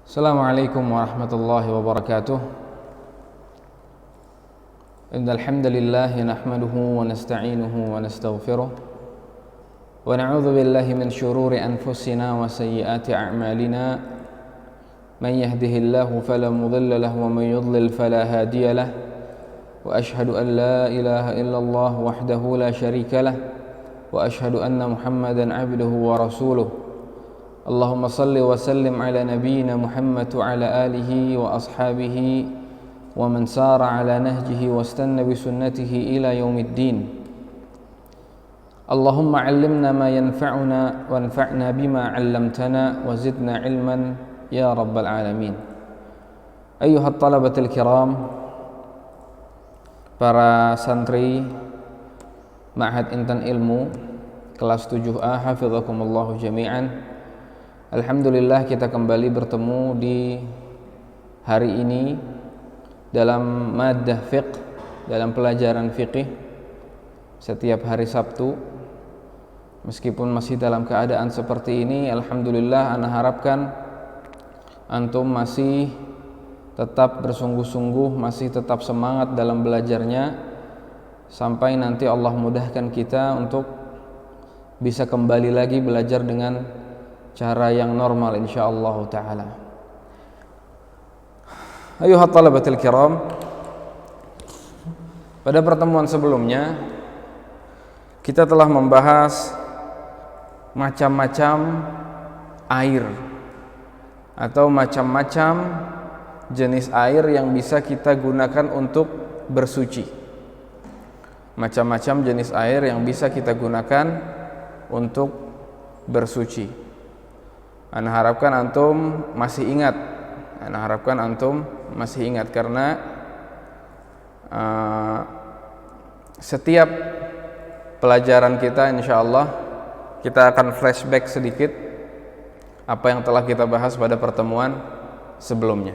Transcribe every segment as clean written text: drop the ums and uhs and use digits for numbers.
Assalamualaikum warahmatullahi wabarakatuh. Innal hamdalillah nahmaduhu wa nasta'inuhu wa nastaghfiruh wa na'udzu billahi min shururi anfusina wa sayyiati a'malina. Man yahdihillahu fala mudilla lahu wa man yudlil fala hadiya lahu. Wa ashhadu an la ilaha illallah wahdahu la syarika lahu wa ashhadu anna Muhammadan 'abduhu wa rasuluh. Allahumma salli wa sallim ala nabiyyina Muhammad wa ala alihi wa ashabihi wa man sara ala nahjihi wa istanna bi sunnatihi ila yaumiddin. Allahumma 'allimna ma yanfa'una wanfa'na bima 'allamtana wa zidna ilman ya rabbal alamin. Ayyuhat talabatul kiram, para santri Ma'had Intan Ilmu kelas 7A, hafizakumullahu jami'an. Alhamdulillah kita kembali bertemu di hari ini dalam maddah fiqh, dalam pelajaran fiqih setiap hari Sabtu. Meskipun masih dalam keadaan seperti ini, alhamdulillah ana harapkan antum masih tetap bersungguh-sungguh, masih tetap semangat dalam belajarnya sampai nanti Allah mudahkan kita untuk bisa kembali lagi belajar dengan cara yang normal insyaallah taala. Ayuhat talabatul kiram, pada pertemuan sebelumnya kita telah membahas macam-macam air atau macam-macam jenis air yang bisa kita gunakan untuk bersuci. Macam-macam jenis air yang bisa kita gunakan untuk bersuci. Ana harapkan antum masih ingat. Karena setiap pelajaran kita insyaallah kita akan flashback sedikit apa yang telah kita bahas pada pertemuan sebelumnya.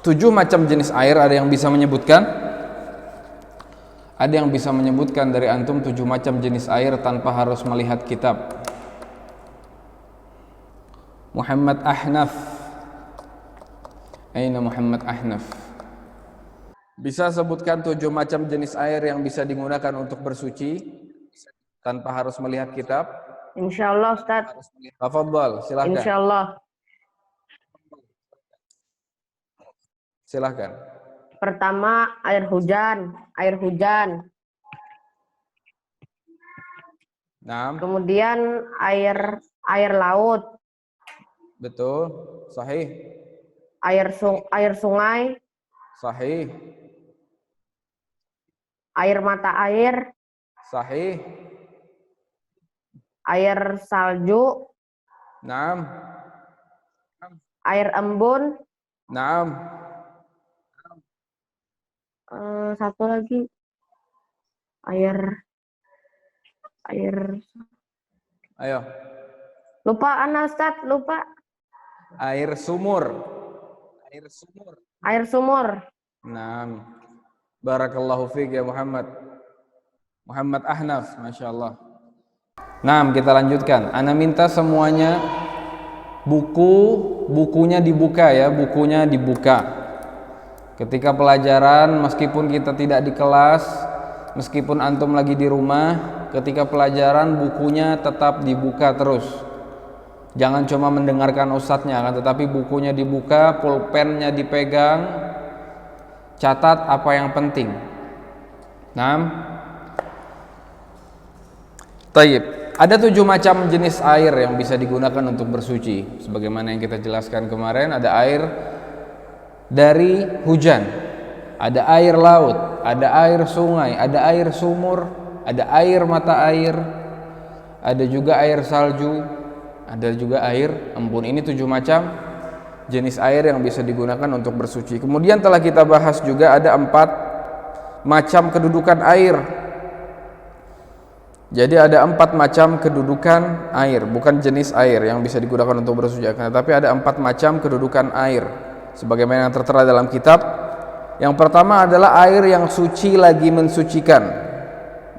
7 macam jenis air, ada yang bisa menyebutkan? Ada yang bisa menyebutkan dari antum 7 macam jenis air tanpa harus melihat kitab? Muhammad Ahnaf. Aina Muhammad Ahnaf? Bisa sebutkan 7 macam jenis air yang bisa digunakan untuk bersuci tanpa harus melihat kitab? Insyaallah Ustaz. Tafadhal, silakan. Insyaallah. Silakan. Pertama, air hujan. Naam. Kemudian air laut. Betul, sahih. Air sungai. Sahih. Air mata air. Sahih. Air salju. Naam. Air embun. Naam. Satu lagi. Air. Ayo. Lupa ana Ustaz, lupa. Air sumur. Air sumur. Naam. Barakallahu fiik ya Muhammad. Muhammad Ahnaf, masyaallah. Naam, kita lanjutkan. Ana minta semuanya bukunya dibuka ya, bukunya dibuka. Ketika pelajaran, meskipun kita tidak di kelas, meskipun antum lagi di rumah, ketika pelajaran bukunya tetap dibuka terus. Jangan cuma mendengarkan ustadznya, kan, tetapi bukunya dibuka, pulpennya dipegang, catat apa yang penting. Naam. Taib. Ada 7 macam jenis air yang bisa digunakan untuk bersuci. Sebagaimana yang kita jelaskan kemarin, ada air dari hujan, ada air laut, ada air sungai, ada air sumur, ada air mata air, ada juga air salju, ada juga air embun. Ini 7 macam jenis air yang bisa digunakan untuk bersuci. Kemudian telah kita bahas juga ada 4 macam kedudukan air. Jadi ada 4 macam kedudukan air, bukan jenis air yang bisa digunakan untuk bersuci, tapi ada 4 macam kedudukan air sebagaimana yang tertera dalam kitab. Yang pertama adalah air yang suci lagi mensucikan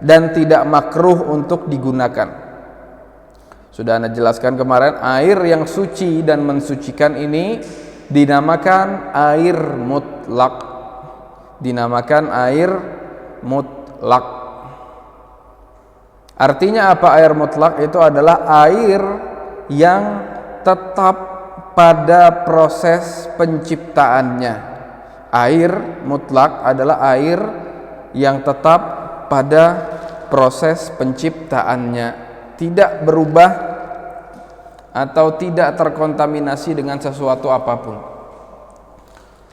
dan tidak makruh untuk digunakan. Sudah Anda jelaskan kemarin, air yang suci dan mensucikan ini dinamakan air mutlak. Dinamakan air mutlak. Artinya apa air mutlak? Itu adalah air yang tetap pada proses penciptaannya. Air mutlak adalah air yang tetap pada proses penciptaannya, tidak berubah atau tidak terkontaminasi dengan sesuatu apapun.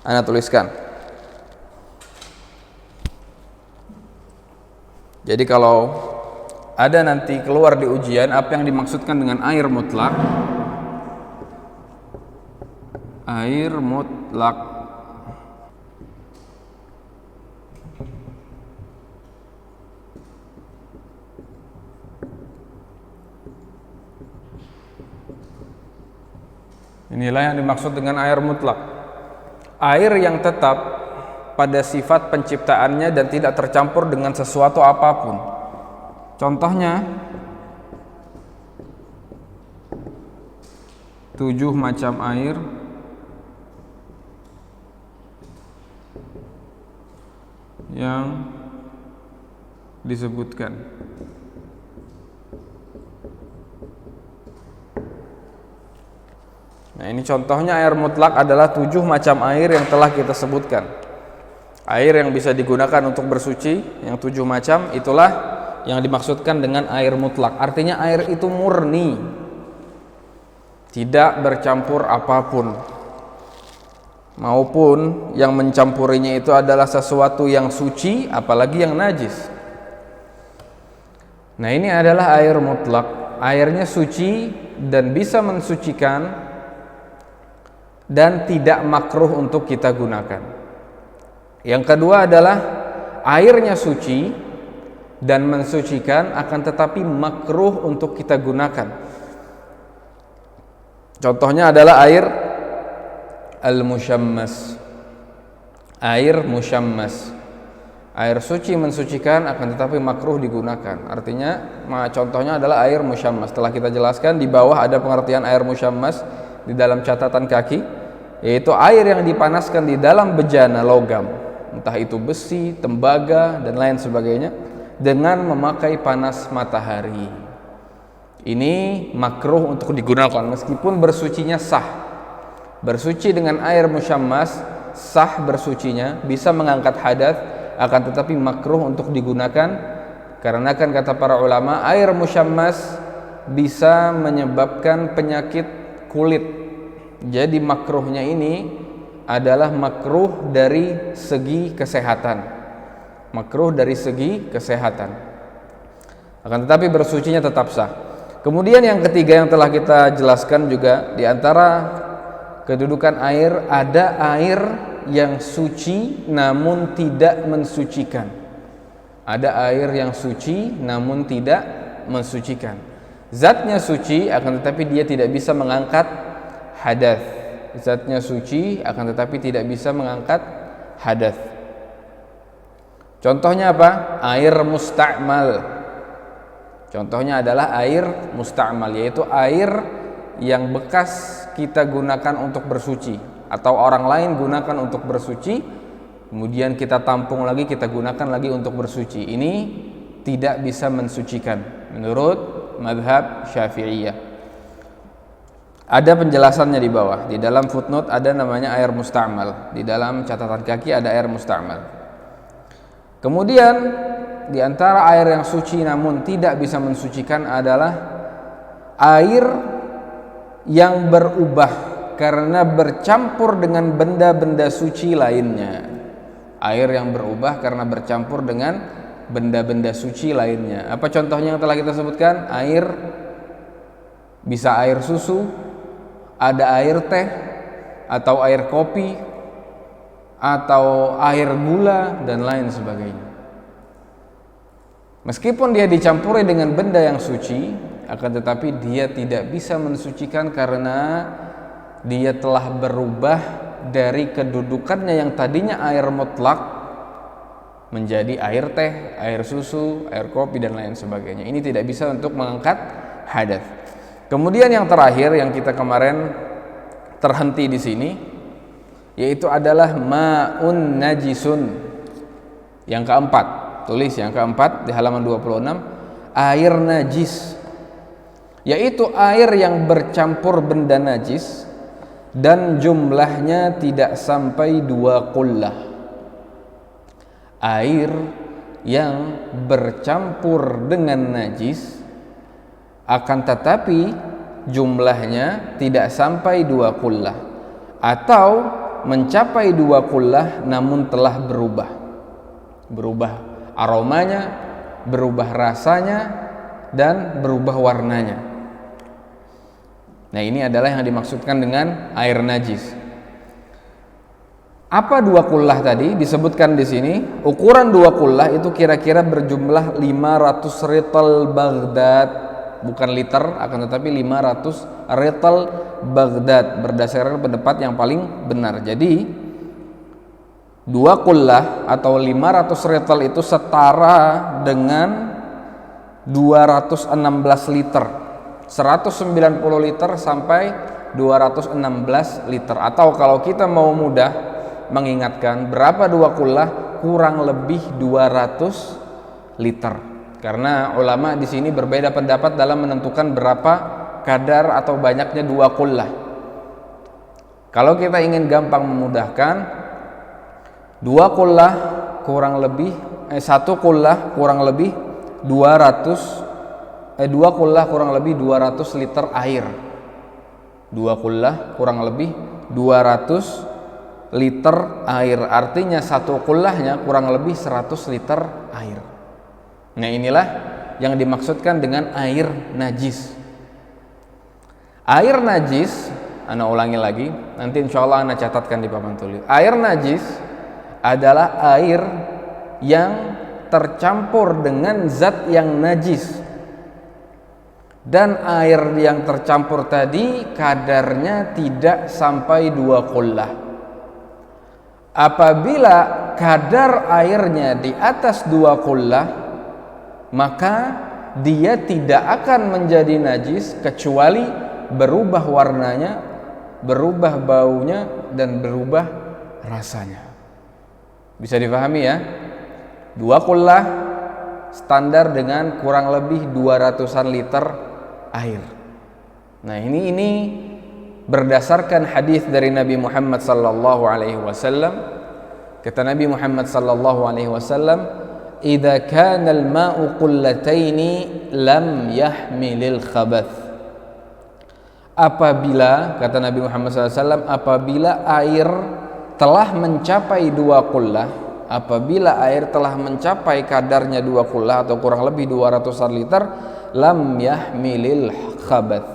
Anda tuliskan. Jadi kalau ada nanti keluar di ujian apa yang dimaksudkan dengan air mutlak? Air mutlak. Inilah yang dimaksud dengan air mutlak. Air yang tetap pada sifat penciptaannya dan tidak tercampur dengan sesuatu apapun. Contohnya 7 macam air yang disebutkan. Nah, ini contohnya air mutlak adalah 7 macam air yang telah kita sebutkan. Air yang bisa digunakan untuk bersuci, yang 7 macam, itulah yang dimaksudkan dengan air mutlak. Artinya air itu murni, tidak bercampur apapun, maupun yang mencampurinya itu adalah sesuatu yang suci, apalagi yang najis. Nah, ini adalah air mutlak. Airnya suci dan bisa mensucikan dan tidak makruh untuk kita gunakan. Yang kedua adalah airnya suci dan mensucikan, akan tetapi makruh untuk kita gunakan. Contohnya adalah air al-musyammas. Air musyammas. Air suci mensucikan, akan tetapi makruh digunakan. Artinya, contohnya adalah air musyammas. Setelah kita jelaskan, di bawah ada pengertian air musyammas di dalam catatan kaki, yaitu air yang dipanaskan di dalam bejana logam, entah itu besi, tembaga, dan lain sebagainya, dengan memakai panas matahari. Ini makruh untuk digunakan meskipun bersucinya sah. Bersuci dengan air musyammas sah bersucinya, bisa mengangkat hadas, akan tetapi makruh untuk digunakan karena kan kata para ulama, air musyammas bisa menyebabkan penyakit kulit. Jadi makruhnya ini adalah makruh dari segi kesehatan. Makruh dari segi kesehatan. Akan tetapi bersucinya tetap sah. Kemudian yang ketiga yang telah kita jelaskan juga, di antara kedudukan air, ada air yang suci namun tidak mensucikan. Ada air yang suci namun tidak mensucikan. Zatnya suci, akan tetapi dia tidak bisa mengangkat hadas. Zatnya suci, akan tetapi tidak bisa mengangkat hadas. Contohnya apa? Air musta'mal. Contohnya adalah air musta'mal, yaitu air yang bekas kita gunakan untuk bersuci atau orang lain gunakan untuk bersuci, kemudian kita tampung lagi, kita gunakan lagi untuk bersuci. Ini tidak bisa mensucikan menurut mazhab Syafi'iyah. Ada penjelasannya di bawah. Di dalam footnote ada namanya air musta'mal. Di dalam catatan kaki ada air musta'mal. Kemudian di antara air yang suci namun tidak bisa mensucikan adalah air yang berubah karena bercampur dengan benda-benda suci lainnya. Air yang berubah karena bercampur dengan benda-benda suci lainnya. Apa contohnya yang telah kita sebutkan? Air, bisa air susu, ada air teh, atau air kopi, atau air gula, dan lain sebagainya. Meskipun dia dicampuri dengan benda yang suci, akan tetapi dia tidak bisa mensucikan karena dia telah berubah dari kedudukannya yang tadinya air mutlak menjadi air teh, air susu, air kopi, dan lain sebagainya. Ini tidak bisa untuk mengangkat hadas. Kemudian yang terakhir yang kita kemarin terhenti di sini, yaitu adalah ma'un najisun. Yang keempat, tulis yang keempat di halaman 26, air najis, yaitu air yang bercampur benda najis dan jumlahnya tidak sampai 2 qullah. Air yang bercampur dengan najis akan tetapi jumlahnya tidak sampai 2 qullah, atau mencapai 2 qullah namun telah berubah aromanya, berubah rasanya, dan berubah warnanya. Nah, ini adalah yang dimaksudkan dengan air najis. Apa 2 qullah tadi? Disebutkan di sini, ukuran 2 qullah itu kira-kira berjumlah 500 rital Baghdad, bukan liter, akan tetapi 500 rital Baghdad berdasarkan pendapat yang paling benar. Jadi 2 qullah atau 500 rital itu setara dengan 216 liter, 190 liter sampai 216 liter. Atau kalau kita mau mudah mengingatkan berapa 2 qullah, kurang lebih 200 liter. Karena ulama di sini berbeda pendapat dalam menentukan berapa kadar atau banyaknya 2 qullah. Kalau kita ingin gampang memudahkan, 2 qullah kurang lebih 1 qullah kurang lebih 200 2 qullah kurang lebih 200 liter air. 2 qullah kurang lebih 200 liter air. Artinya 1 qullahnya kurang lebih 100 liter air. Nah, inilah yang dimaksudkan dengan air najis. Air najis, ana ulangi lagi, nanti insya Allah ana catatkan di papan tulis. Air najis adalah air yang tercampur dengan zat yang najis, dan air yang tercampur tadi kadarnya tidak sampai 2 qullah. Apabila kadar airnya di atas 2 qullah, maka dia tidak akan menjadi najis kecuali berubah warnanya, berubah baunya, dan berubah rasanya. Bisa dipahami ya? 2 qullah standar dengan kurang lebih 200-an liter air. Nah, ini berdasarkan hadis dari Nabi Muhammad sallallahu alaihi wasallam. Kata Nabi Muhammad sallallahu alaihi wasallam, "Idza kana al-ma'u qullataini lam yahmilil khabath." Apabila, kata Nabi Muhammad SAW, apabila air telah mencapai 2 qullah, apabila air telah mencapai kadarnya 2 qullah atau kurang lebih 200 liter, lam yahmilil khabath,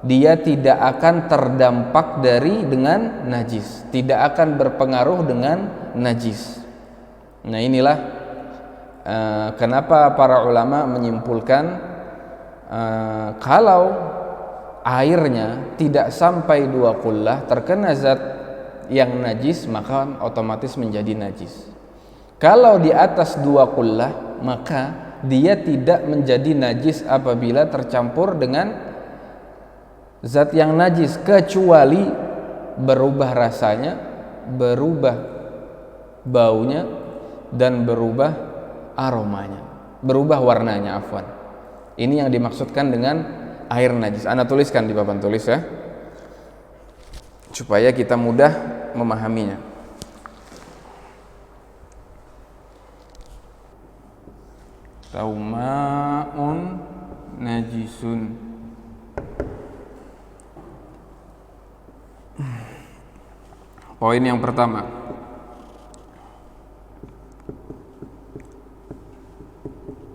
dia tidak akan terdampak dengan najis, tidak akan berpengaruh dengan najis. Nah, inilah kenapa para ulama menyimpulkan kalau airnya tidak sampai 2 qullah terkena zat yang najis, maka otomatis menjadi najis. Kalau di atas 2 qullah, maka dia tidak menjadi najis apabila tercampur dengan zat yang najis, kecuali berubah rasanya, berubah baunya, dan berubah aromanya, berubah warnanya, afwan. Ini yang dimaksudkan dengan air najis. Ana tuliskan di papan tulis ya, supaya kita mudah memahaminya. Ma'un najisun. Poin yang pertama,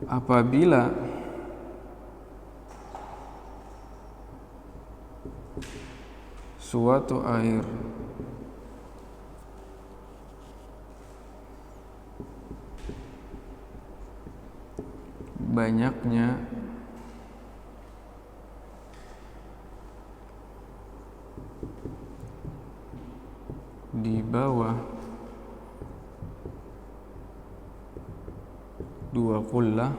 apabila suatu air banyaknya di bawah 2 qullah,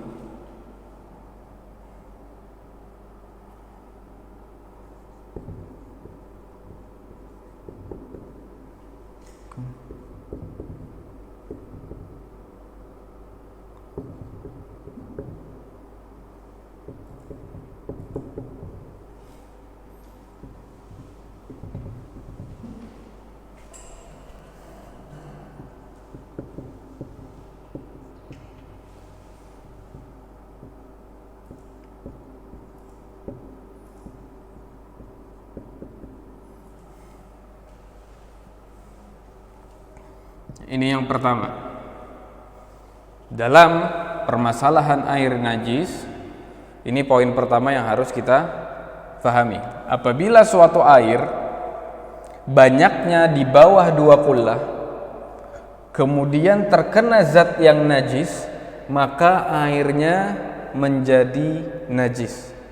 Ini yang pertama. Dalam permasalahan air najis, ini poin pertama yang harus kita pahami. Apabila suatu air banyaknya di bawah 2 qullah, kemudian terkena zat yang najis, maka airnya menjadi najis.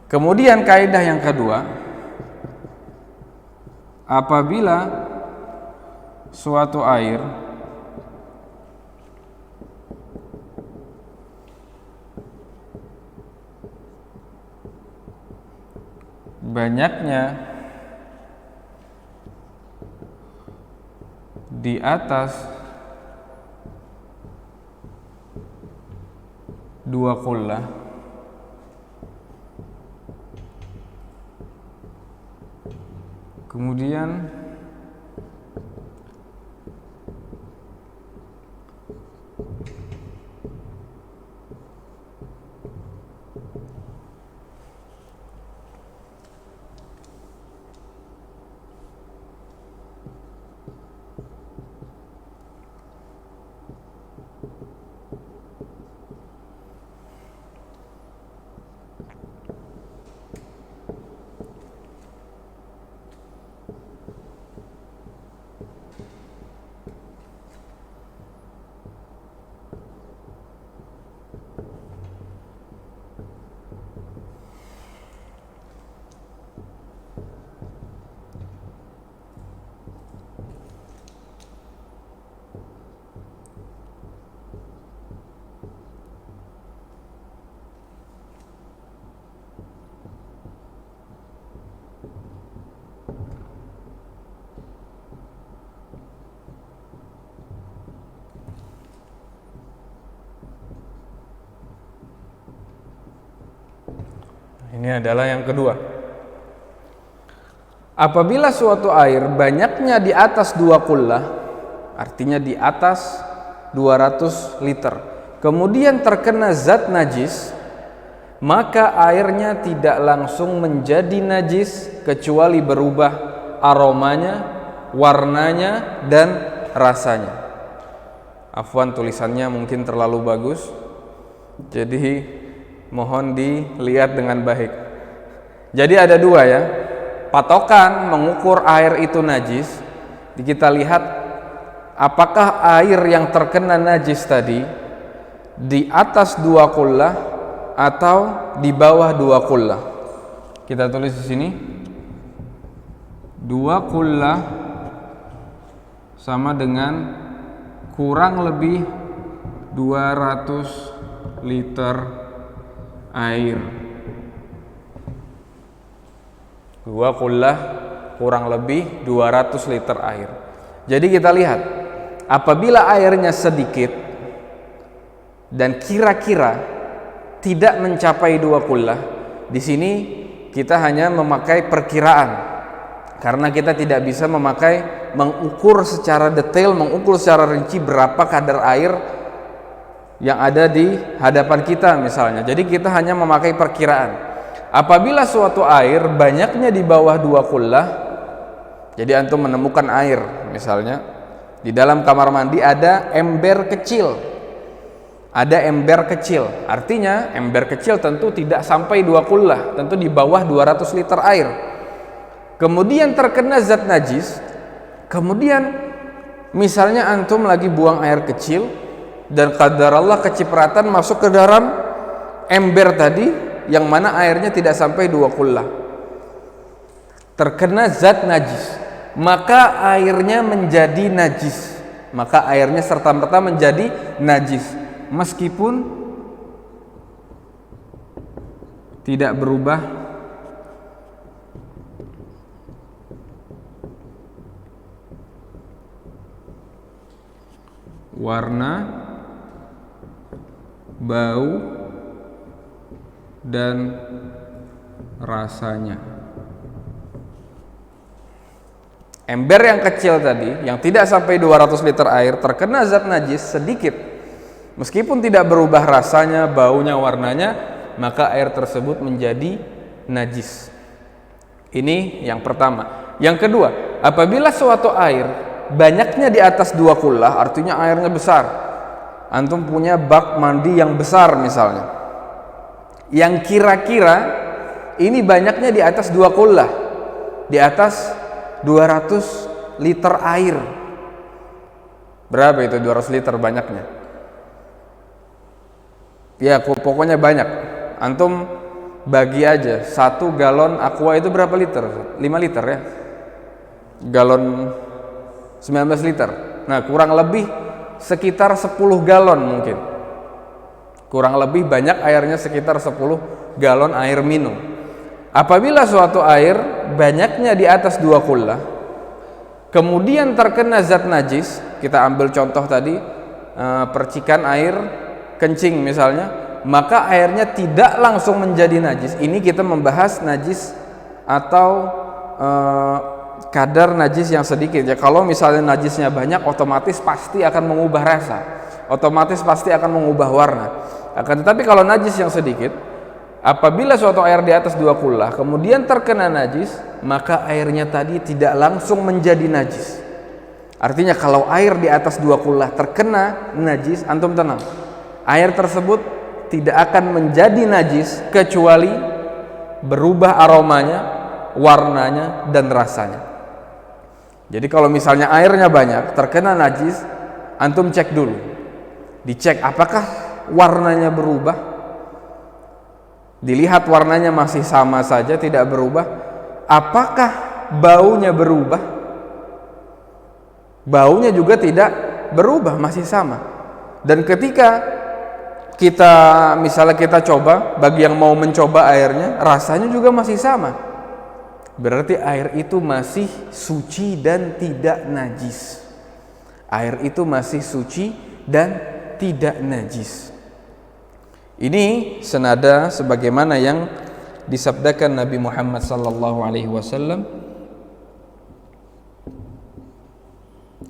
Kemudian kaidah yang kedua, apabila suatu air banyaknya di atas 2 qullah, kemudian ini adalah yang kedua. Apabila suatu air banyaknya di atas 2 qullah, artinya di atas 200 liter, kemudian terkena zat najis, maka airnya tidak langsung menjadi najis kecuali berubah aromanya, warnanya, dan rasanya. Afwan, tulisannya mungkin terlalu bagus, jadi mohon dilihat dengan baik. Jadi ada dua ya, patokan mengukur air itu najis. Kita lihat apakah air yang terkena najis tadi di atas 2 qullah atau di bawah 2 qullah. Kita tulis di sini 2 qullah sama dengan kurang lebih 200 liter air. 2 qullah kurang lebih 200 liter air. Jadi kita lihat, apabila airnya sedikit dan kira-kira tidak mencapai 2 qullah, di sini kita hanya memakai perkiraan karena kita tidak bisa mengukur secara detail, mengukur secara rinci berapa kadar air yang ada di hadapan kita misalnya. Jadi kita hanya memakai perkiraan. Apabila suatu air banyaknya di bawah 2 qullah, jadi antum menemukan air misalnya di dalam kamar mandi ada ember kecil. Ada ember kecil, artinya ember kecil tentu tidak sampai 2 qullah, tentu di bawah 200 liter air. Kemudian terkena zat najis, kemudian misalnya antum lagi buang air kecil dan qadarallah kecipratan masuk ke dalam ember tadi yang mana airnya tidak sampai 2 qullah. Terkena zat najis, maka airnya menjadi najis. Maka airnya serta-merta menjadi najis meskipun tidak berubah warna, bau, dan rasanya. Ember yang kecil tadi, yang tidak sampai 200 liter air, terkena zat najis sedikit, meskipun tidak berubah rasanya, baunya, warnanya, maka air tersebut menjadi najis. Ini yang pertama. Yang kedua, apabila suatu air banyaknya di atas 2 kullah, artinya airnya besar. Antum punya bak mandi yang besar misalnya, yang kira-kira ini banyaknya di atas 2 kullah, di atas 200 liter air. Berapa itu 200 liter banyaknya? Ya pokoknya banyak. Antum bagi aja 1 galon aqua itu berapa liter? 5 liter ya. Galon 19 liter. Nah, kurang lebih sekitar 10 galon mungkin. Kurang lebih banyak airnya, sekitar 10 galon air minum. Apabila suatu air banyaknya di atas 2 kullah, kemudian terkena zat najis, kita ambil contoh tadi percikan air kencing misalnya, maka airnya tidak langsung menjadi najis. Ini kita membahas najis atau kadar najis yang sedikit ya. Kalau misalnya najisnya banyak, otomatis pasti akan mengubah rasa, otomatis pasti akan mengubah warna. Akan tetapi kalau najis yang sedikit, apabila suatu air di atas 2 kullah kemudian terkena najis, maka airnya tadi tidak langsung menjadi najis. Artinya kalau air di atas 2 kullah terkena najis, antum tenang, air tersebut tidak akan menjadi najis kecuali berubah aromanya, warnanya, dan rasanya. Jadi kalau misalnya airnya banyak terkena najis, antum cek dulu, dicek apakah warnanya berubah, dilihat warnanya masih sama saja tidak berubah. Apakah baunya berubah? Baunya juga tidak berubah, masih sama. Dan ketika misalnya kita coba, bagi yang mau mencoba airnya, rasanya juga masih sama, berarti air itu masih suci dan tidak najis. Air itu masih suci dan tidak najis. Ini senada sebagaimana yang disabdakan Nabi Muhammad sallallahu alaihi wasallam.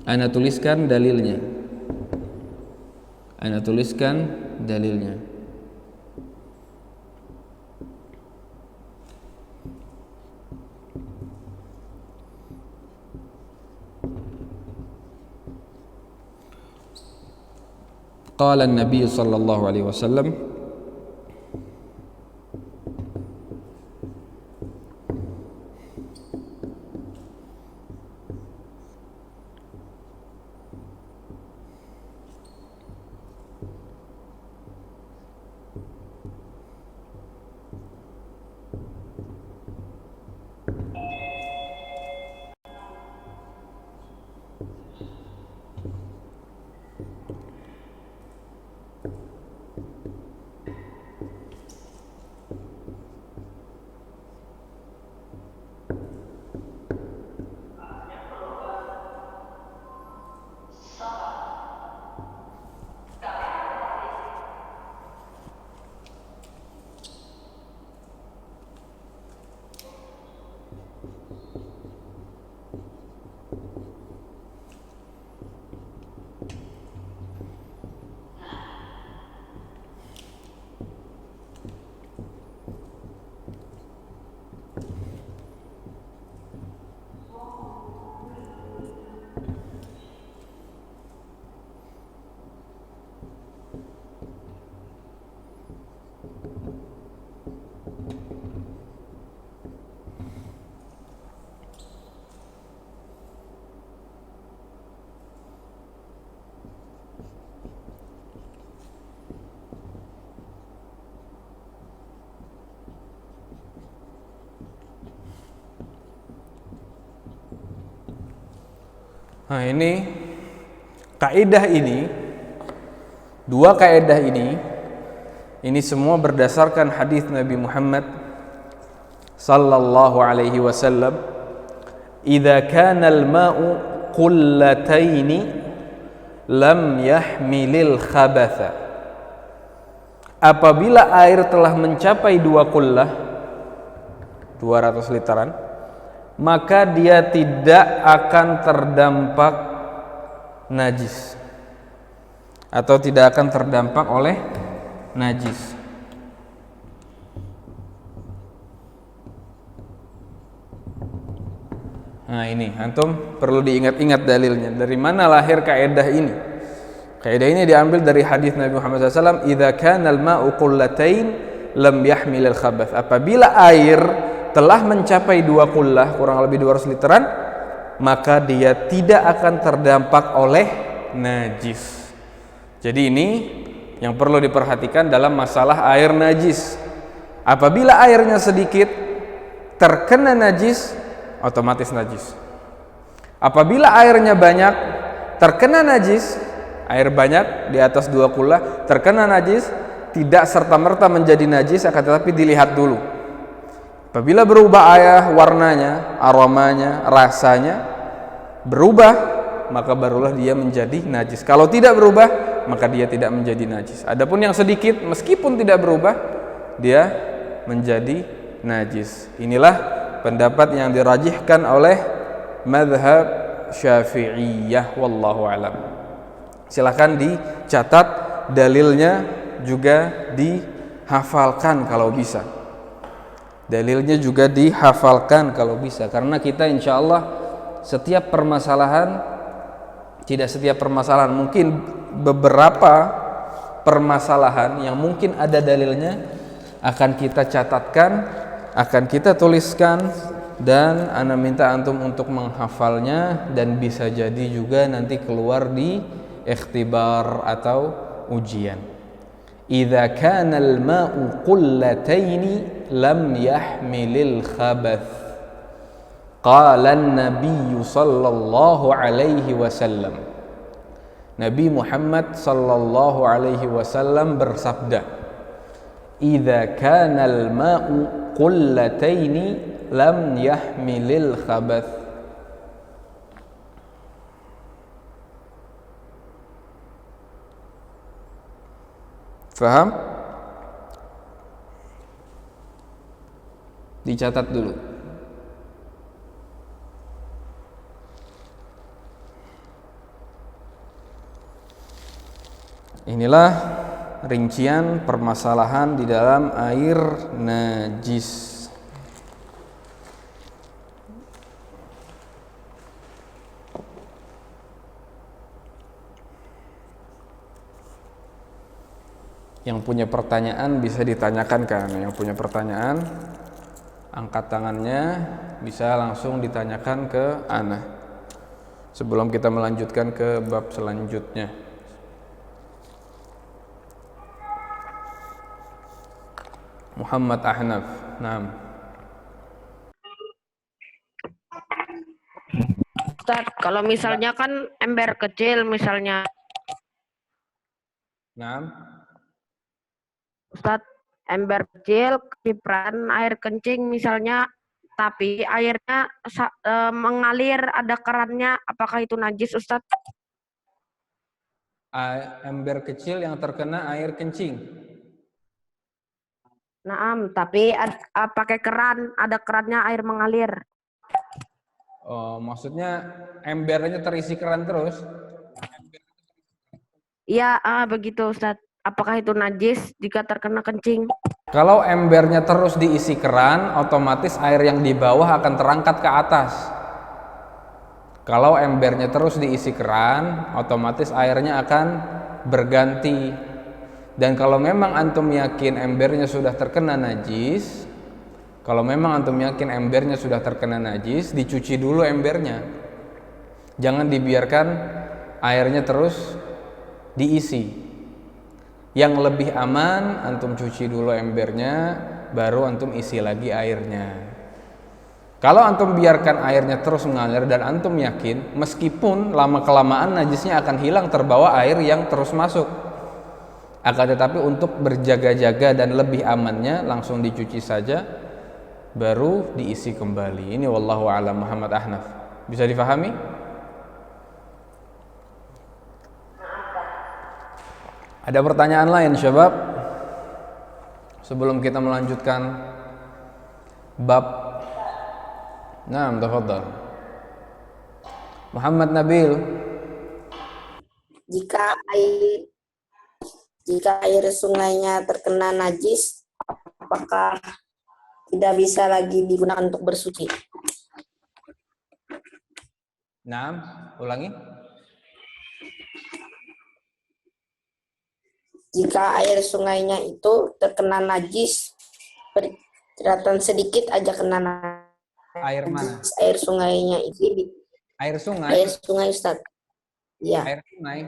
Ana tuliskan dalilnya. Ana tuliskan dalilnya. Qala an-nabiy sallallahu alaihi wasallam, nah ini kaidah ini, dua kaidah ini semua berdasarkan hadis Nabi Muhammad sallallahu alaihi wasallam, "Idza kana al-ma'u qullataini lam yahmilil khabatha." Apabila air telah mencapai 2 kullah, 200 literan, maka dia tidak akan terdampak najis atau tidak akan terdampak oleh najis. Nah ini, antum perlu diingat-ingat dalilnya. Dari mana lahir kaidah ini? Kaidah ini diambil dari hadis Nabi Muhammad SAW, "Idza kana al-ma'u qullatain lam yahmil al-khabath." Apabila air telah mencapai 2 qullah, kurang lebih 200 literan, maka dia tidak akan terdampak oleh najis. Jadi ini yang perlu diperhatikan dalam masalah air najis. Apabila airnya sedikit terkena najis, otomatis najis. Apabila airnya banyak terkena najis, air banyak di atas 2 qullah terkena najis, tidak serta-merta menjadi najis, akan tetapi dilihat dulu. Apabila berubah warnanya, aromanya, rasanya berubah, maka barulah dia menjadi najis. Kalau tidak berubah, maka dia tidak menjadi najis. Adapun yang sedikit meskipun tidak berubah, dia menjadi najis. Inilah pendapat yang dirajihkan oleh mazhab Syafi'iyah, wallahu alam. Silakan dicatat dalilnya, juga dihafalkan kalau bisa. Dalilnya juga dihafalkan kalau bisa, karena kita insya Allah setiap permasalahan, tidak setiap permasalahan, mungkin beberapa permasalahan yang mungkin ada dalilnya akan kita catatkan, akan kita tuliskan, dan ana minta antum untuk menghafalnya, dan bisa jadi juga nanti keluar di ikhtibar atau ujian. Idza kana al-ma'u qullataini lam yahmilil khabath. Qala an-nabiy sallallahu alaihi wasallam. Nabi Muhammad sallallahu alaihi wasallam bersabda, "Idza kana al-ma'u qullataini lam yahmilil khabath." Faham? Dicatat dulu. Inilah rincian permasalahan di dalam air najis. Yang punya pertanyaan bisa ditanyakan kan? Yang punya pertanyaan angkat tangannya, bisa langsung ditanyakan ke ana sebelum kita melanjutkan ke bab selanjutnya. Muhammad Ahnaf. Naam. Ustaz, kalau misalnya kan ember kecil misalnya, Naam. Ustaz, ember kecil kecipratan air kencing misalnya, tapi airnya mengalir, ada kerannya, apakah itu najis, Ustaz? Ember kecil yang terkena air kencing. Naam, tapi pakai keran, ada kerannya, air mengalir. Oh, maksudnya embernya terisi keran terus? Iya, begitu Ustaz. Apakah itu najis jika terkena kencing? Kalau embernya terus diisi keran, otomatis air yang di bawah akan terangkat ke atas. Kalau embernya terus diisi keran, otomatis airnya akan berganti. Dan kalau memang antum yakin embernya sudah terkena najis, dicuci dulu embernya. Jangan dibiarkan airnya terus diisi. Yang lebih aman, antum cuci dulu embernya, baru antum isi lagi airnya. Kalau antum biarkan airnya terus mengalir dan antum yakin, meskipun lama-kelamaan najisnya akan hilang terbawa air yang terus masuk. Akan tetapi untuk berjaga-jaga dan lebih amannya, langsung dicuci saja, baru diisi kembali. Ini wallahu a'lam. Muhammad Ahnaf. Bisa difahami? Ada pertanyaan lain, syabab? Sebelum kita melanjutkan bab. Naam, tafadhal. Muhammad Nabil. Jika air sungainya terkena najis, apakah tidak bisa lagi digunakan untuk bersuci? Naam, ulangi. Jika air sungainya itu terkena najis, perceratan sedikit aja kena Air mana? najis, air sungainya itu Air sungai. air sungai Ustaz. Ya. Air sungai.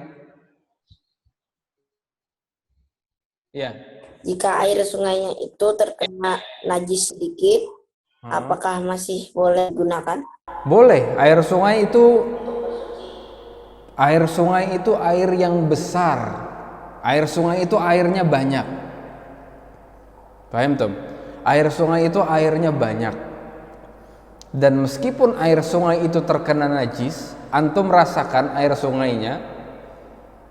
Ya. Jika air sungainya itu terkena najis sedikit, apakah masih boleh digunakan? Boleh. Air sungai itu air yang besar. Air sungai itu airnya banyak. Paham tuh? Air sungai itu airnya banyak. Dan meskipun air sungai itu terkena najis, antum rasakan air sungainya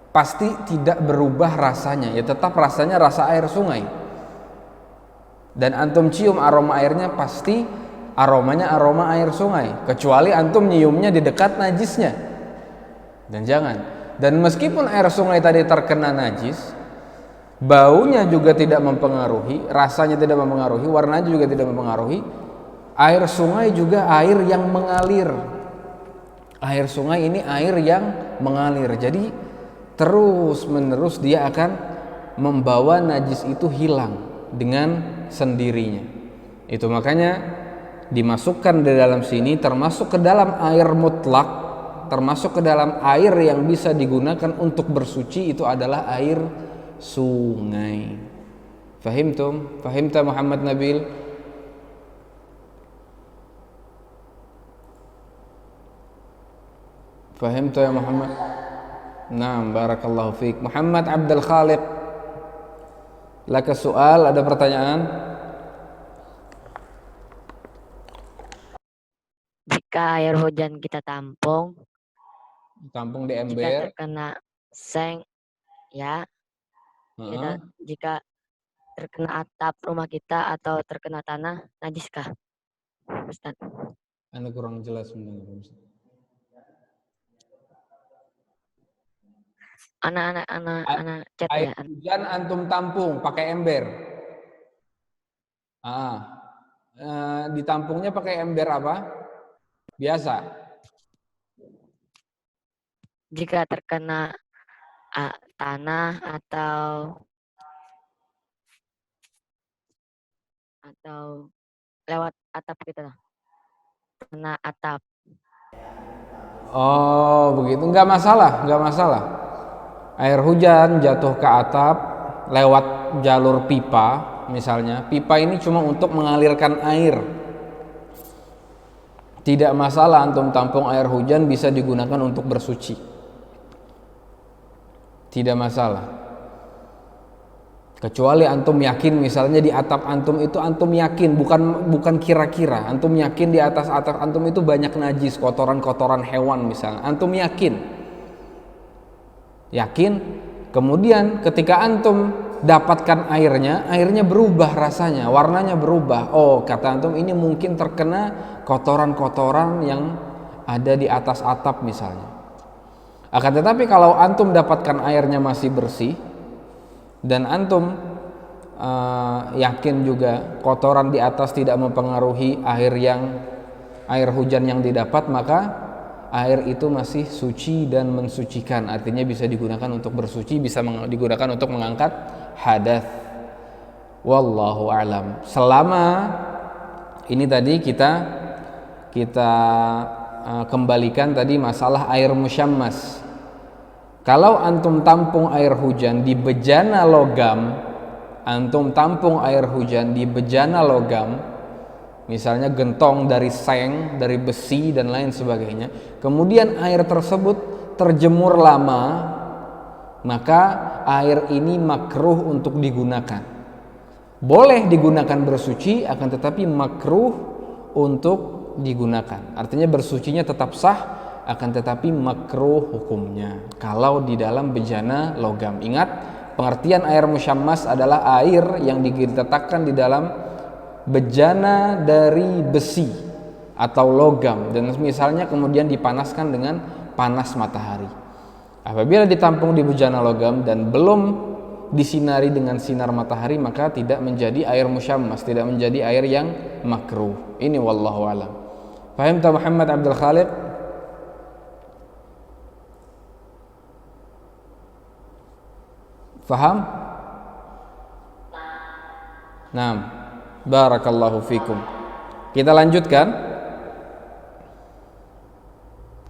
pasti tidak berubah rasanya, ya tetap rasanya rasa air sungai. Dan antum cium aroma airnya pasti aromanya aroma air sungai, kecuali antum nyiumnya di dekat najisnya. Dan jangan. Dan meskipun air sungai tadi terkena najis, baunya juga tidak mempengaruhi, rasanya tidak mempengaruhi, warnanya juga tidak mempengaruhi. Air sungai juga air yang mengalir. Air sungai ini air yang mengalir. Jadi terus menerus dia akan membawa najis itu hilang dengan sendirinya. Itu makanya dimasukkan di dalam sini termasuk ke dalam air mutlak, termasuk ke dalam air yang bisa digunakan untuk bersuci itu adalah air sungai. Fahimtum? Fahimta Muhammad Nabil? Fahimta ya Muhammad? Naam, barakallahu fiik. Muhammad Abdul Khaliq, laka soal, ada pertanyaan? Jika air hujan kita tampung Tampung di jika ember. terkena seng, ya, jika terkena atap rumah kita atau terkena tanah, najiskah, Ustaz? Anda kurang jelas sebenarnya. Anak chat Air ya. hujan antum tampung pakai ember. Ditampungnya pakai ember apa? Biasa. Jika terkena tanah atau lewat atap kita, kena atap. Oh begitu, nggak masalah, nggak masalah. Air hujan jatuh ke atap lewat jalur pipa, misalnya. Pipa ini cuma untuk mengalirkan air. Tidak masalah antum tampung air hujan, bisa digunakan untuk bersuci. Tidak masalah. Kecuali antum yakin misalnya di atap antum itu antum yakin, bukan kira-kira. Antum yakin di atas atap antum itu banyak najis, kotoran-kotoran hewan misalnya. Antum yakin. Kemudian ketika antum dapatkan airnya berubah rasanya, warnanya berubah. Oh, kata antum ini mungkin terkena kotoran-kotoran yang ada di atas atap misalnya. Akan tetapi kalau antum dapatkan airnya masih bersih dan antum yakin juga kotoran di atas tidak mempengaruhi air hujan yang didapat, maka air itu masih suci dan mensucikan. Artinya bisa digunakan untuk bersuci, bisa digunakan untuk mengangkat hadats. Wallahu a'lam. Selama ini tadi kita kembalikan tadi masalah air musyammas. Kalau antum tampung air hujan di bejana logam, misalnya gentong dari seng, dari besi dan lain sebagainya, kemudian air tersebut terjemur lama, maka air ini makruh untuk digunakan. Boleh digunakan bersuci, akan tetapi makruh untuk digunakan. Artinya bersucinya tetap sah, akan tetapi makruh hukumnya kalau di dalam bejana logam. Ingat, pengertian air musyammas adalah air yang diletakkan di dalam bejana dari besi atau logam dan misalnya kemudian dipanaskan dengan panas matahari. Apabila ditampung di bejana logam dan belum disinari dengan sinar matahari, maka tidak menjadi air musyammas, tidak menjadi air yang makruh. Ini wallahu alam. Fahim ta Muhammad Abdul Khaliq? Faham? Naam. Barakallahu fikum. Kita lanjutkan.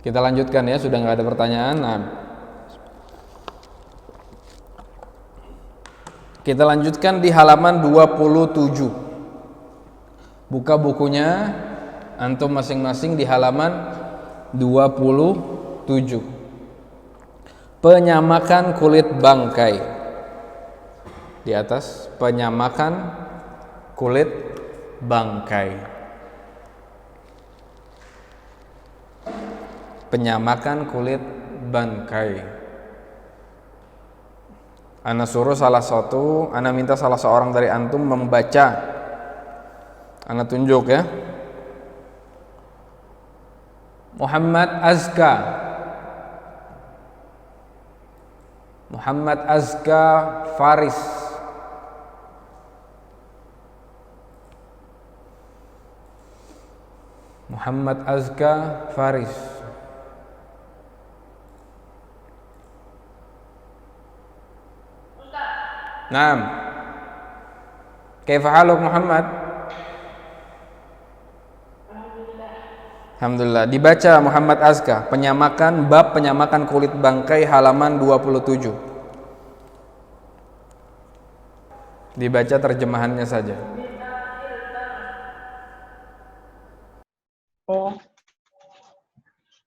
Kita lanjutkan ya, sudah nggak ada pertanyaan. Naam. Kita lanjutkan di halaman 27. Buka bukunya antum masing-masing di halaman 27. Penyamakan kulit bangkai. Di atas penyamakan kulit bangkai. Penyamakan kulit bangkai. Ana suruh ana minta salah seorang dari antum membaca. Ana tunjuk ya. Muhammad Azka. Muhammad Azka Faris. Muhammad Azka Faris. Naam. Kaifa haluk Muhammad? Alhamdulillah. Dibaca Muhammad Azka, bab penyamakan kulit bangkai halaman 27. Dibaca terjemahannya saja.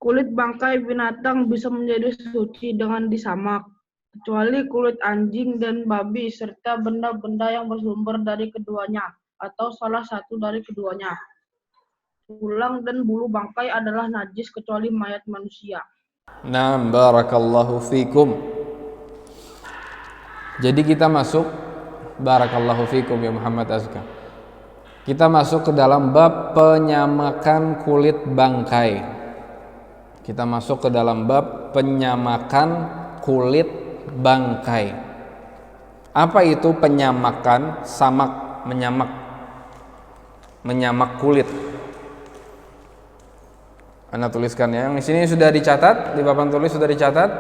Kulit bangkai binatang bisa menjadi suci dengan disamak, kecuali kulit anjing dan babi serta benda-benda yang bersumber dari keduanya atau salah satu dari keduanya. Tulang dan bulu bangkai adalah najis kecuali mayat manusia. Naam, barakallahu fikum. Jadi kita masuk, barakallahu fikum ya Muhammad Azka. Kita masuk ke dalam bab penyamakan kulit bangkai. Kita masuk ke dalam bab penyamakan kulit bangkai. Apa itu penyamakan? Samak, menyamak. Menyamak kulit. Anda tuliskan ya. Yang di sini sudah dicatat, di papan tulis sudah dicatat.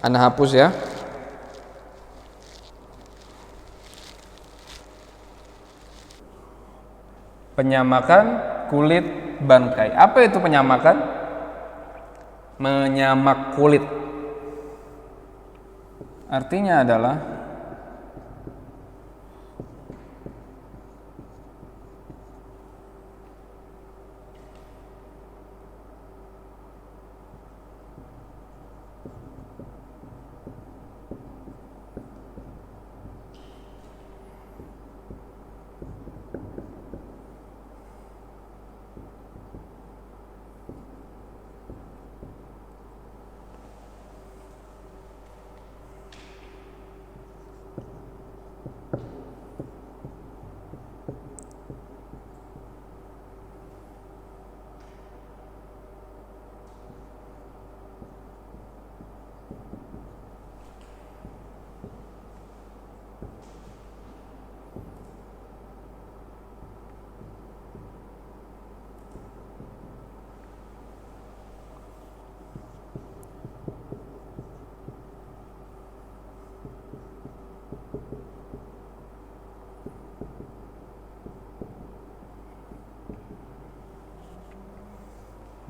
Anda hapus ya. Penyamakan kulit bangkai. Apa itu penyamakan? Menyamak kulit. Artinya adalah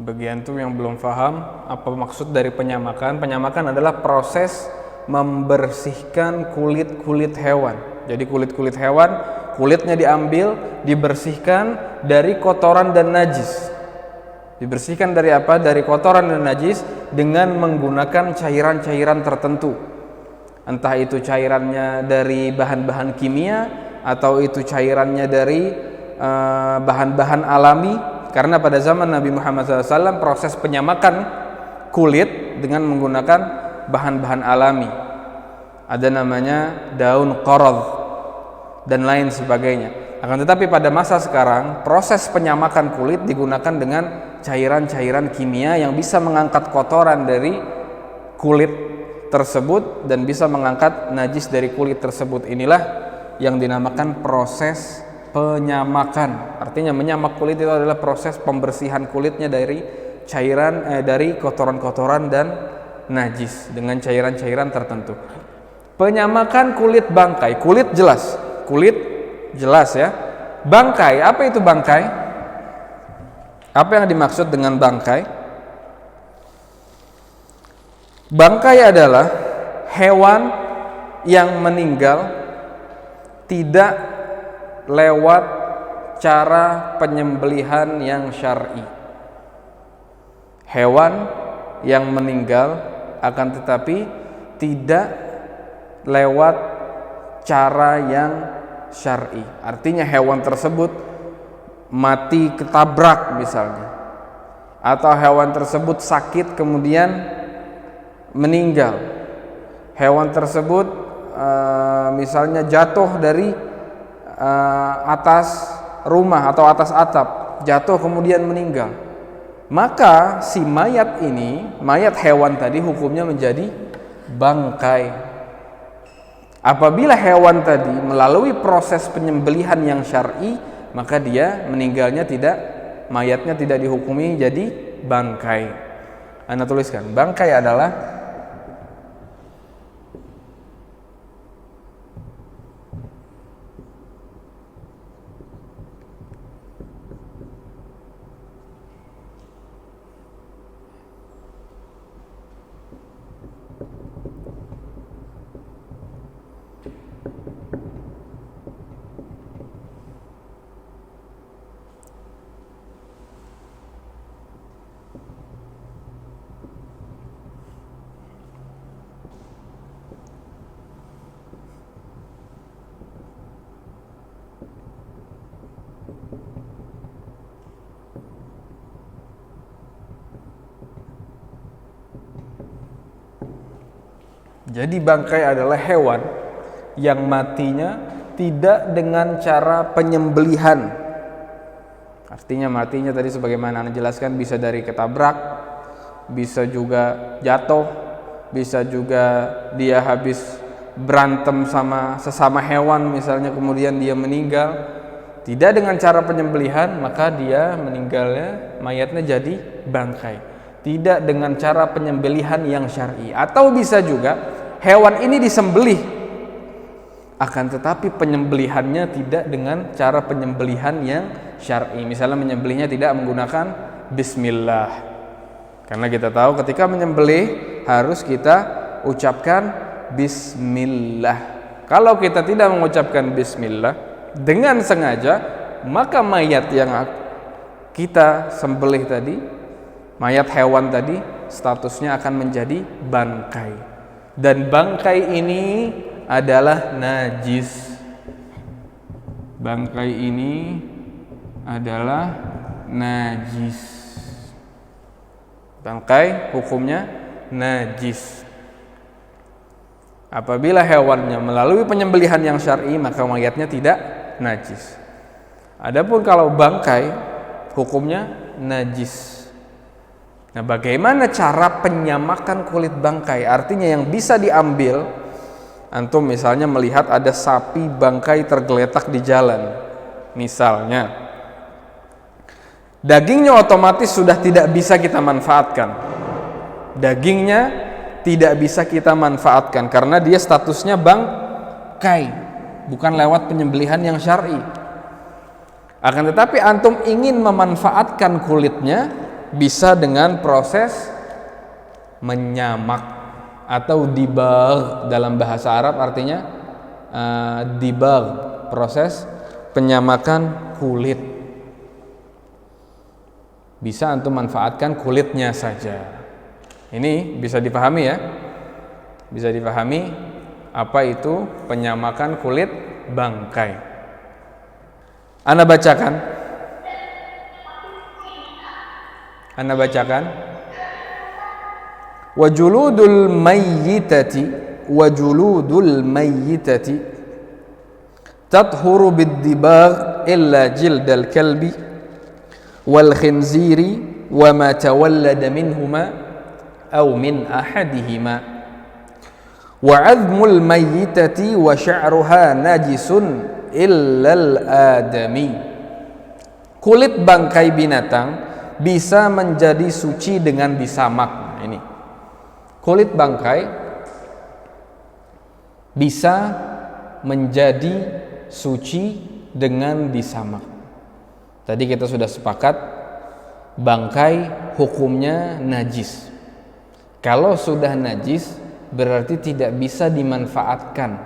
bagi antum yang belum paham apa maksud dari penyamakan. Penyamakan adalah proses membersihkan kulit-kulit hewan. Jadi kulit-kulit hewan, kulitnya diambil, dibersihkan dari kotoran dan najis. Dibersihkan dari apa? Dari kotoran dan najis dengan menggunakan cairan-cairan tertentu. Entah itu cairannya dari bahan-bahan kimia atau itu cairannya dari bahan-bahan alami. Karena pada zaman Nabi Muhammad SAW proses penyamakan kulit dengan menggunakan bahan-bahan alami. Ada namanya daun qarad dan lain sebagainya. Akan tetapi pada masa sekarang proses penyamakan kulit digunakan dengan cairan-cairan kimia yang bisa mengangkat kotoran dari kulit tersebut dan bisa mengangkat najis dari kulit tersebut. Inilah yang dinamakan proses penyamakan. Artinya menyamak kulit itu adalah proses pembersihan kulitnya dari cairan dari kotoran-kotoran dan najis dengan cairan-cairan tertentu. Penyamakan kulit bangkai, kulit jelas ya. Bangkai, apa itu bangkai? Apa yang dimaksud dengan bangkai? Bangkai adalah hewan yang meninggal tidak lewat cara penyembelihan yang syar'i. Hewan yang meninggal akan tetapi tidak lewat cara yang syar'i. Artinya hewan tersebut mati ketabrak misalnya, atau hewan tersebut sakit kemudian meninggal. Hewan tersebut misalnya jatuh dari atas rumah atau atas atap, jatuh kemudian meninggal. Maka si mayat ini, mayat hewan tadi hukumnya menjadi bangkai. Apabila hewan tadi melalui proses penyembelihan yang syar'i, maka dia meninggalnya tidak, mayatnya tidak dihukumi jadi bangkai. Anda tuliskan, bangkai adalah jadi bangkai adalah hewan yang matinya tidak dengan cara penyembelihan. Artinya matinya tadi sebagaimana Anda jelaskan bisa dari ketabrak, bisa juga jatuh, bisa juga dia habis berantem sama sesama hewan misalnya kemudian dia meninggal. Tidak dengan cara penyembelihan, maka dia meninggalnya, mayatnya jadi bangkai. Tidak dengan cara penyembelihan yang syar'i. Atau bisa juga hewan ini disembelih, akan tetapi penyembelihannya tidak dengan cara penyembelihan yang syar'i. Misalnya menyembelihnya tidak menggunakan bismillah. Karena kita tahu ketika menyembelih harus kita ucapkan bismillah. Kalau kita tidak mengucapkan bismillah dengan sengaja, maka mayat yang kita sembelih tadi, mayat hewan tadi, statusnya akan menjadi bangkai. Dan bangkai ini adalah najis. Bangkai ini adalah najis. Bangkai hukumnya najis. Apabila hewannya melalui penyembelihan yang syar'i, maka mayatnya tidak najis. Adapun kalau bangkai hukumnya najis. Nah, bagaimana cara penyamakan kulit bangkai? Artinya yang bisa diambil, antum misalnya melihat ada sapi bangkai tergeletak di jalan, misalnya, dagingnya otomatis sudah tidak bisa kita manfaatkan. Dagingnya tidak bisa kita manfaatkan karena dia statusnya bangkai, bukan lewat penyembelihan yang syar'i. Akan tetapi antum ingin memanfaatkan kulitnya, bisa dengan proses menyamak atau dibagh dalam bahasa Arab, artinya dibagh, proses penyamakan kulit. Bisa antum manfaatkan kulitnya saja. Ini bisa dipahami ya? Bisa dipahami apa itu penyamakan kulit bangkai. Anda bacakan. Anda bacakan. Wa juludul mayyitati tathuru bid-dibagh illa jildal kalbi wal khinziri wa ma tawallada minhuma aw min ahadihima wa 'azmul mayyitati wa sya'ruha najisun illa al-adami. Kulit bangkai binatang bisa menjadi suci dengan disamak. Nah, ini kulit bangkai bisa menjadi suci dengan disamak. Tadi kita sudah sepakat bangkai hukumnya najis. Kalau sudah najis berarti tidak bisa dimanfaatkan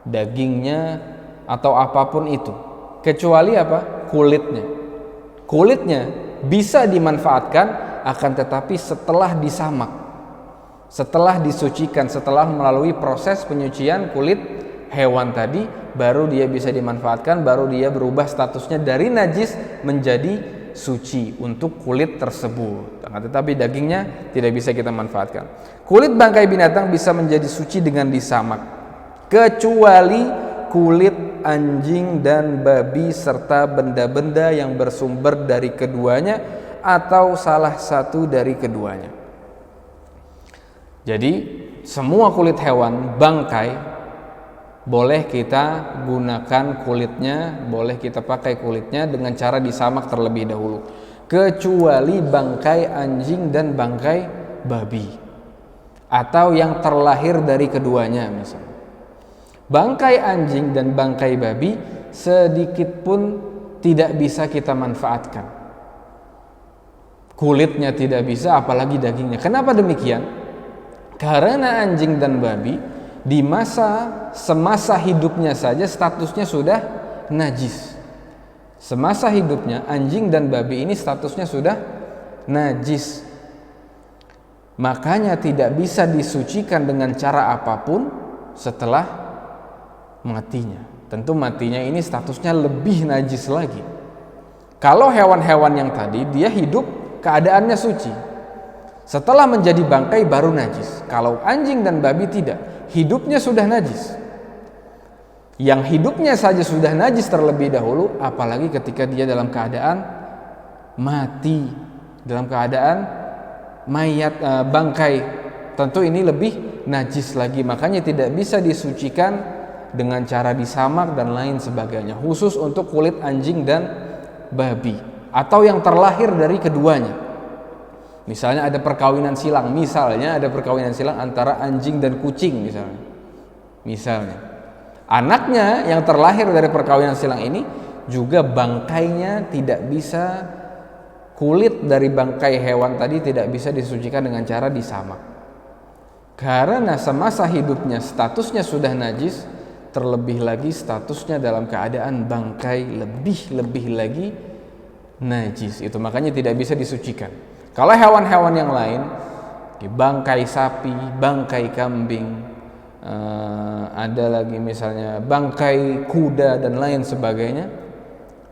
dagingnya atau apapun itu, kecuali apa? Kulitnya. Kulitnya bisa dimanfaatkan, akan tetapi setelah disamak, setelah disucikan, setelah melalui proses penyucian kulit hewan tadi, baru dia bisa dimanfaatkan, baru dia berubah statusnya dari najis menjadi suci untuk kulit tersebut. Tetapi dagingnya tidak bisa kita manfaatkan. Kulit bangkai binatang bisa menjadi suci dengan disamak, kecuali kulit anjing dan babi serta benda-benda yang bersumber dari keduanya atau salah satu dari keduanya. Jadi semua kulit hewan bangkai boleh kita gunakan kulitnya, boleh kita pakai kulitnya dengan cara disamak terlebih dahulu, kecuali bangkai anjing dan bangkai babi atau yang terlahir dari keduanya. Misalnya bangkai anjing dan bangkai babi sedikit pun tidak bisa kita manfaatkan, kulitnya tidak bisa, apalagi dagingnya. Kenapa demikian? Karena anjing dan babi di semasa hidupnya saja statusnya sudah najis. Semasa hidupnya anjing dan babi ini statusnya sudah najis. Makanya tidak bisa disucikan dengan cara apapun setelah matinya. Tentu matinya ini statusnya lebih najis lagi. Kalau hewan-hewan yang tadi dia hidup keadaannya suci, setelah menjadi bangkai baru najis. Kalau anjing dan babi tidak, hidupnya sudah najis. Yang hidupnya saja sudah najis terlebih dahulu, apalagi ketika dia dalam keadaan mati, dalam keadaan mayat, bangkai, tentu ini lebih najis lagi. Makanya tidak bisa disucikan dengan cara disamak dan lain sebagainya, khusus untuk kulit anjing dan babi atau yang terlahir dari keduanya. Misalnya ada perkawinan silang, antara anjing dan kucing misalnya. Anaknya yang terlahir dari perkawinan silang ini juga bangkainya tidak bisa, kulit dari bangkai hewan tadi tidak bisa disucikan dengan cara disamak. Karena semasa hidupnya statusnya sudah najis, terlebih lagi statusnya dalam keadaan bangkai lebih lagi najis. Itu makanya tidak bisa disucikan. Kalau hewan-hewan yang lain, bangkai sapi, bangkai kambing, ada lagi misalnya bangkai kuda dan lain sebagainya,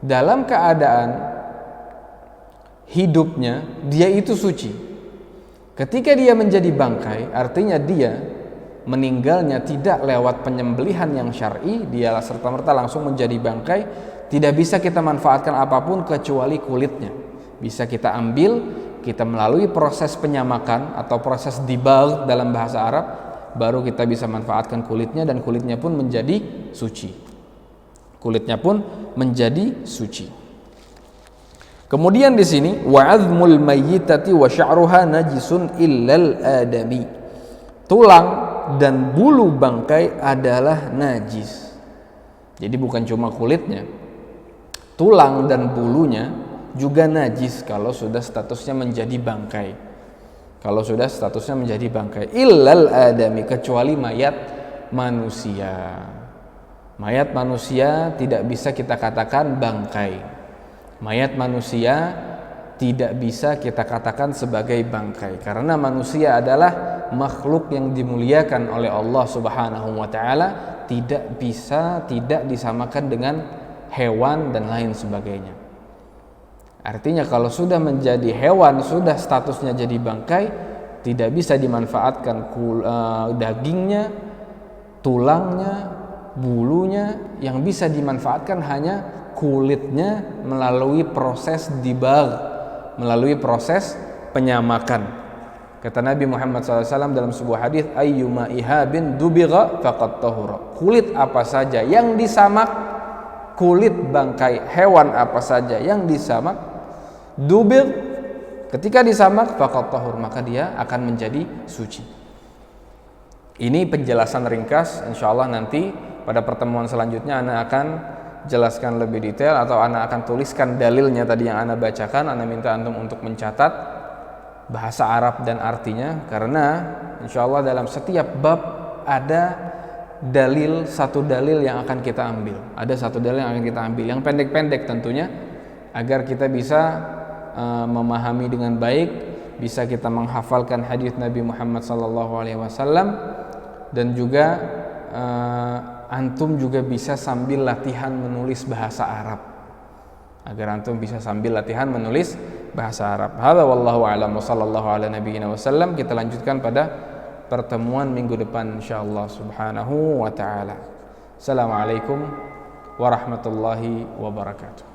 dalam keadaan hidupnya dia itu suci. Ketika dia menjadi bangkai, artinya dia meninggalnya tidak lewat penyembelihan yang syar'i, dia serta-merta langsung menjadi bangkai, tidak bisa kita manfaatkan apapun kecuali kulitnya. Bisa kita ambil, kita melalui proses penyamakan atau proses dibagh dalam bahasa Arab, baru kita bisa manfaatkan kulitnya, dan kulitnya pun menjadi suci. Kulitnya pun menjadi suci. Kemudian di sini wa'adhmul mayyitati wa sya'ruha najisun illal adami. Tulang dan bulu bangkai adalah najis. Jadi bukan cuma kulitnya, tulang dan bulunya juga najis kalau sudah statusnya menjadi bangkai. Kalau sudah statusnya menjadi bangkai, illal adami, kecuali mayat manusia. Mayat manusia tidak bisa kita katakan bangkai. Mayat manusia tidak bisa kita katakan sebagai bangkai, karena manusia adalah makhluk yang dimuliakan oleh Allah Subhanahu wa taala, tidak bisa tidak disamakan dengan hewan dan lain sebagainya. Artinya kalau sudah menjadi hewan, sudah statusnya jadi bangkai, tidak bisa dimanfaatkan dagingnya, tulangnya, bulunya. Yang bisa dimanfaatkan hanya kulitnya melalui proses dibagh, melalui proses penyamakan. Kata Nabi Muhammad SAW dalam sebuah hadis, ayyuma ihabin dubigha faqad tahura. Kulit apa saja yang disamak, kulit bangkai hewan apa saja yang disamak, dubir, ketika disamak faqad tahur, maka dia akan menjadi suci. Ini penjelasan ringkas, insya Allah nanti pada pertemuan selanjutnya Ana akan jelaskan lebih detail, atau Ana akan tuliskan dalilnya tadi yang Ana bacakan. Ana minta antum untuk mencatat bahasa Arab dan artinya, karena insya Allah dalam setiap bab ada satu dalil yang akan kita ambil. Ada satu dalil yang akan kita ambil, yang pendek-pendek tentunya, agar kita bisa memahami dengan baik, bisa kita menghafalkan hadis Nabi Muhammad SAW, dan juga antum juga bisa sambil latihan menulis bahasa Arab, agar antum bisa sambil latihan menulis bahasa Arab. Hadza wallahu a'lam wa sallallahu ala nabiyyina wasallam. Kita lanjutkan pada pertemuan minggu depan insyaallah subhanahu wa ta'ala. Assalamualaikum warahmatullahi wabarakatuh.